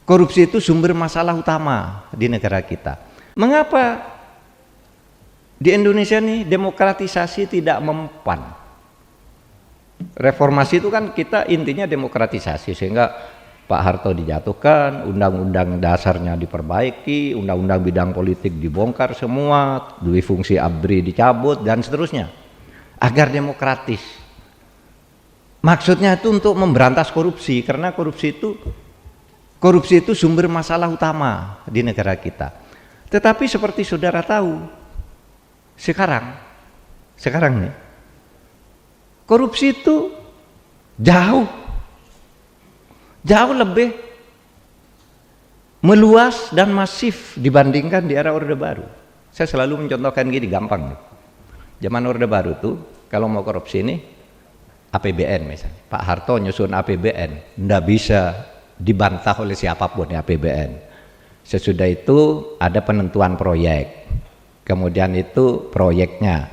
Korupsi itu sumber masalah utama di negara kita. Mengapa di Indonesia nih demokratisasi tidak mempan? Reformasi itu kan kita intinya demokratisasi, sehingga Pak Harto dijatuhkan, undang-undang dasarnya diperbaiki, undang-undang bidang politik dibongkar semua, dui fungsi ABRI dicabut dan seterusnya, agar demokratis. Maksudnya itu untuk memberantas korupsi, karena korupsi itu sumber masalah utama di negara kita. Tetapi seperti saudara tahu, sekarang nih, korupsi itu jauh lebih meluas dan masif dibandingkan di era Orde Baru. Saya selalu mencontohkan gini, gampang nih. Zaman Orde Baru tuh kalau mau korupsi ini APBN misalnya, Pak Harto nyusun APBN, ndak bisa dibantah oleh siapapun ya APBN. Sesudah itu ada penentuan proyek, kemudian itu proyeknya.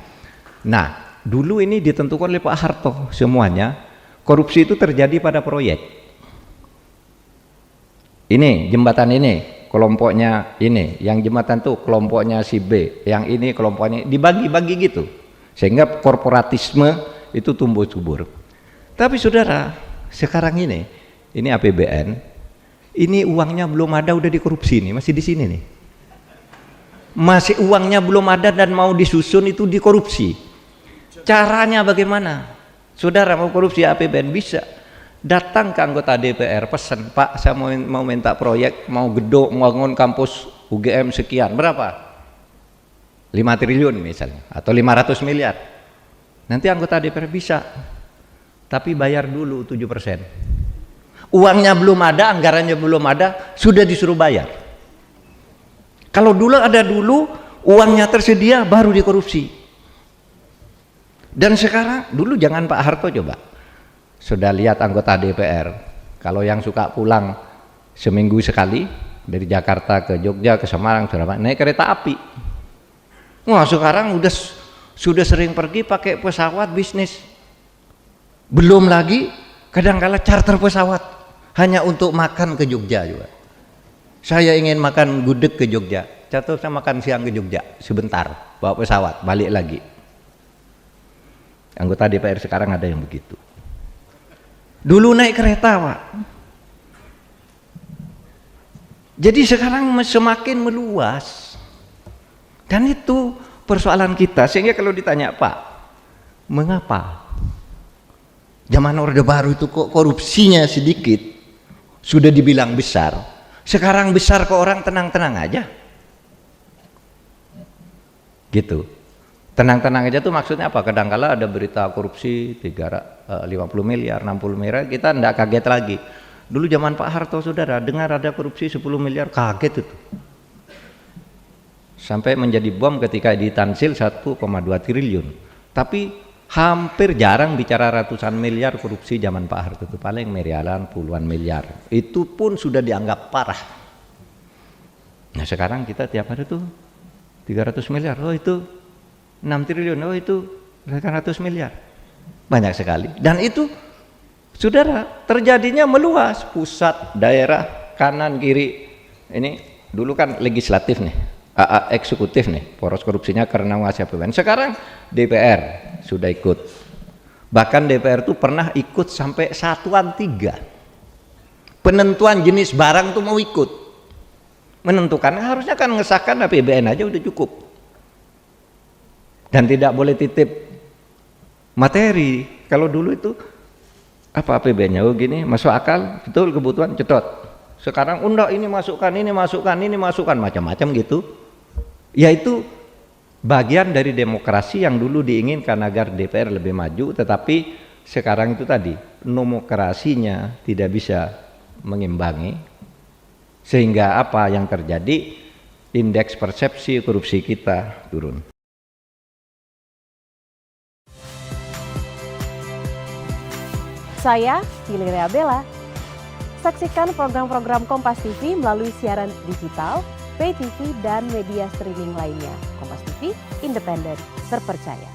Nah, dulu ini ditentukan oleh Pak Harto semuanya. Korupsi itu terjadi pada proyek. Ini jembatan ini kelompoknya ini, yang jembatan tuh kelompoknya si B, yang ini kelompoknya, dibagi-bagi gitu, sehingga korporatisme itu tumbuh subur. Tapi saudara, sekarang ini APBN, ini uangnya belum ada udah dikorupsi nih, masih di sini nih. Masih uangnya belum ada dan mau disusun itu dikorupsi. Caranya bagaimana? Saudara mau korupsi APBN bisa. Datang ke anggota DPR, pesan, Pak saya mau minta proyek, mau gedung, mau bangun kampus UGM sekian, berapa? 5 triliun misalnya, atau 500 miliar. Nanti anggota DPR bisa, tapi bayar dulu 7%. Uangnya belum ada, anggarannya belum ada, sudah disuruh bayar. Kalau dulu ada uangnya tersedia, baru dikorupsi. Dan sekarang, dulu jangan Pak Harto coba. Sudah lihat anggota DPR, kalau yang suka pulang seminggu sekali dari Jakarta ke Jogja ke Semarang naik kereta api. Wah, sekarang sudah sering pergi pakai pesawat bisnis. Belum lagi kadang-kala charter pesawat hanya untuk makan ke Jogja juga. Saya ingin makan gudeg ke Jogja, saya makan siang ke Jogja sebentar, bawa pesawat balik lagi. Anggota DPR sekarang ada yang begitu. Dulu naik kereta, Pak. Jadi sekarang semakin meluas. Dan itu persoalan kita. Sehingga kalau ditanya, Pak, mengapa zaman Orde Baru itu kok korupsinya sedikit, sudah dibilang besar, sekarang besar kok orang tenang-tenang aja? Gitu. Tenang-tenang aja tuh maksudnya apa? Kadang-kala ada berita korupsi 50 miliar, 60 miliar, kita enggak kaget lagi. Dulu zaman Pak Harto, saudara, dengar ada korupsi 10 miliar, kaget itu. Sampai menjadi bom ketika ditansil 1,2 triliun. Tapi hampir jarang bicara ratusan miliar korupsi zaman Pak Harto, itu paling miliaran, puluhan miliar. Itu pun sudah dianggap parah. Nah sekarang kita tiap hari tuh 300 miliar, oh itu 6 triliun, oh itu 800 miliar, banyak sekali. Dan itu saudara terjadinya meluas, pusat, daerah, kanan, kiri. Ini dulu kan legislatif nih, eksekutif nih, poros korupsinya karena menguasai APBN. Sekarang DPR sudah ikut, bahkan DPR tuh pernah ikut sampai satuan 3, penentuan jenis barang tuh mau ikut, menentukan. Harusnya kan ngesahkan APBN aja udah cukup. Dan tidak boleh titip materi. Kalau dulu itu apa APBN-nya, oh gini masuk akal, betul kebutuhan, cetot. Sekarang undak ini masukkan, macam-macam gitu. Yaitu bagian dari demokrasi yang dulu diinginkan agar DPR lebih maju, tetapi sekarang itu tadi nomokrasinya tidak bisa mengimbangi, sehingga apa yang terjadi, indeks persepsi korupsi kita turun. Saya Viliria Bella. Saksikan program-program Kompas TV melalui siaran digital, pay TV, dan media streaming lainnya. Kompas TV, independen, terpercaya.